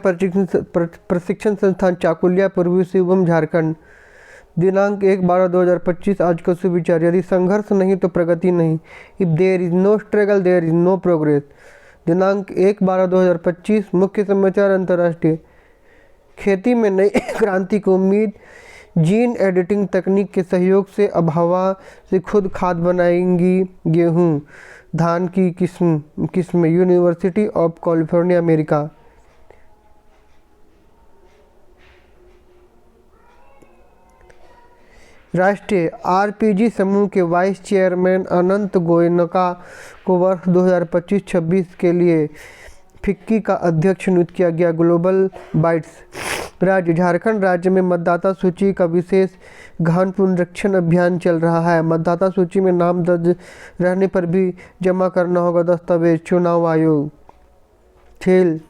प्रशिक्षण संस्थान चाकुलिया, पूर्वी सिंहभूम, झारखंड। दिनांक 1/12/2025 आज का सुविचार, यदि संघर्ष नहीं तो प्रगति नहीं। If there is no struggle there is no progress. दिनांक 1/12/2025 मुख्य समाचार अंतर्राष्ट्रीय, खेती में नई क्रांति की उम्मीद, जीन एडिटिंग तकनीक के सहयोग से अब हवा से खुद खाद बनाएंगी गेहूं, धान की किस्म यूनिवर्सिटी ऑफ कैलिफोर्निया, अमेरिका। राष्ट्रीय आरपीजी समूह के वाइस चेयरमैन अनंत गोयनका को वर्ष 2025-26 के लिए फिक्की का अध्यक्ष नियुक्त किया गया। Global bytes. राज्य झारखंड राज्य में मतदाता सूची का विशेष गहन पुनरीक्षण अभियान चल रहा है। मतदाता सूची में नाम दर्ज रहने पर भी जमा करना होगा दस्तावेज। चुनाव आयोग। खेल।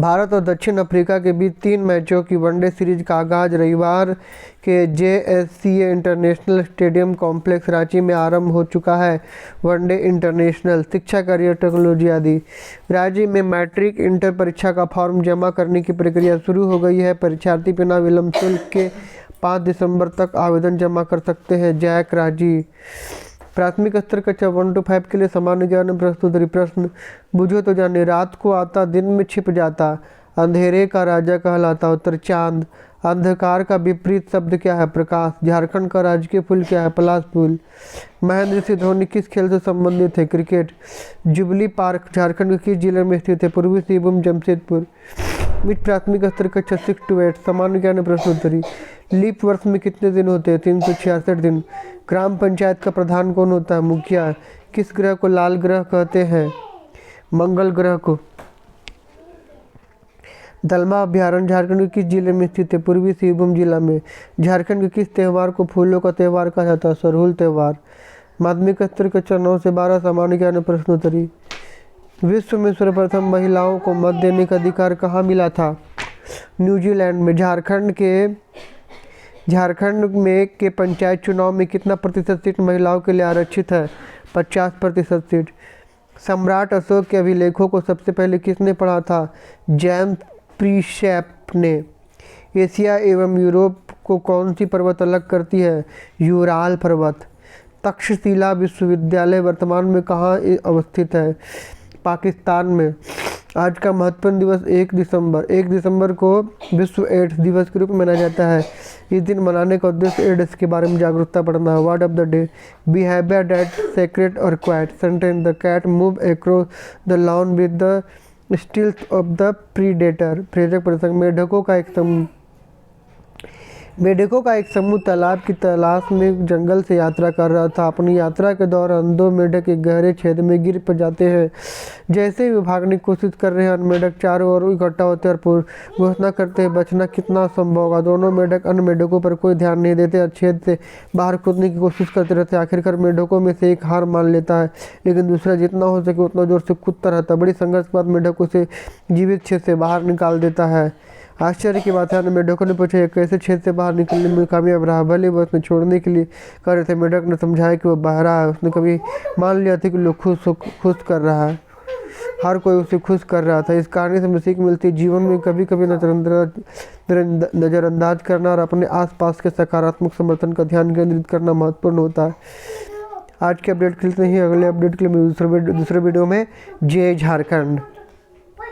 भारत और दक्षिण अफ्रीका के बीच 3 मैचों की वनडे सीरीज का आगाज रविवार के JSCA international stadium complex Ranchi में आरंभ हो चुका है। One day international. शिक्षा, करियर, टेक्नोलॉजी आदि। राज्य में मैट्रिक इंटर परीक्षा का फॉर्म जमा करने की प्रक्रिया शुरू हो गई है। परीक्षार्थी बिना विलंब शुल्क के 5 दिसंबर तक आवेदन जमा कर सकते हैं। जैक राजी। प्राथमिक स्तर कक्षा 1 to 5 के लिए सामान्य ज्ञान प्रस्तुति। प्रश्न बुझो तो जाने, रात को आता दिन में छिप जाता, अंधेरे का राजा कहलाता। उत्तर चांद। अंधकार का विपरीत शब्द क्या है? प्रकाश। झारखंड का राजकीय फूल क्या है? पलाश फूल। महेंद्र सिंह धोनी किस खेल से संबंधित है? क्रिकेट। जुबली पार्क झारखंड के किस जिले में स्थित है? पूर्वी सिंहभूम, जमशेदपुर। प्राथमिक स्तर कक्षा 6 to 8 सामान्य ज्ञान प्रश्नोत्तरी। लीप वर्ष में कितने दिन होते हैं? 366 दिन। ग्राम पंचायत का प्रधान कौन होता है? मुखिया। किस ग्रह को लाल ग्रह कहते हैं? मंगल ग्रह को। दलमा अभ्यारण्य झारखंड के किस जिले में स्थित है? पूर्वी सिंहभूम जिला में। झारखंड के किस त्यौहार को फूलों का त्यौहार कहा जाता है? सरहुल त्यौहार। माध्यमिक स्तर कक्षा 9 से 12 सामान्य ज्ञान प्रश्नोत्तरी। विश्व में सर्वप्रथम महिलाओं को मत देने का अधिकार कहाँ मिला था? न्यूजीलैंड में। झारखंड में के पंचायत चुनाव में कितना प्रतिशत सीट महिलाओं के लिए आरक्षित है? 50% सीट। सम्राट अशोक के अभिलेखों को सबसे पहले किसने पढ़ा था? जेम्स प्रीशैप ने। एशिया एवं यूरोप को कौन सी पर्वत अलग करती है? यूराल पर्वत। तक्षशिला विश्वविद्यालय वर्तमान में कहाँ अवस्थित है? पाकिस्तान में। आज का महत्वपूर्ण दिवस 1 दिसंबर। 1 दिसंबर को विश्व एड्स दिवस के रूप में मनाया जाता है। इस दिन मनाने का उद्देश्य एड्स के बारे में जागरूकता बढ़ाना है। Word of the day, behaviour that secret और quiet. Sentence, the cat move across the lawn with the stealth of the predator. प्रेरक प्रसंग, मेढकों का एक समूह तालाब की तलाश में जंगल से यात्रा कर रहा था। अपनी यात्रा के दौरान 2 मेढक एक गहरे छेद में गिर पर जाते हैं। जैसे ही भागने की कोशिश कर रहे हैं, मेढक चारों ओर इकट्ठा होते हैं और घोषणा करते हैं बचना कितना संभव होगा। दोनों मेढक अन्य मेढकों पर कोई ध्यान नहीं देते और छेद से बाहर कूदने की कोशिश करते रहते हैं। आखिरकार मेढकों में से एक हार मान लेता है, लेकिन दूसरा जितना हो सके उतना जोर से कूदता रहता है। बड़ी संघर्ष के बाद मेढक उसे जीवित छेद से बाहर निकाल देता है। आश्चर्य की बात है, मेढकों ने पूछा यह कैसे छेद से बाहर निकलने में कामयाब रहा। भले वो उसने छोड़ने के लिए कर रहे थे, मेढक ने समझाया कि वो बहरा है। उसने कभी मान लिया था कि लोग खुश कर रहा है, हर कोई उसे खुश कर रहा था। इस कहानी से हमें सीख मिलती है, जीवन में कभी कभी नज़रअंदाज करना और अपने आसपास के सकारात्मक समर्थन का ध्यान केंद्रित करना महत्वपूर्ण होता है। आज के अपडेट के लिए नहीं, अगले अपडेट के लिए दूसरे वीडियो में। जय झारखंड।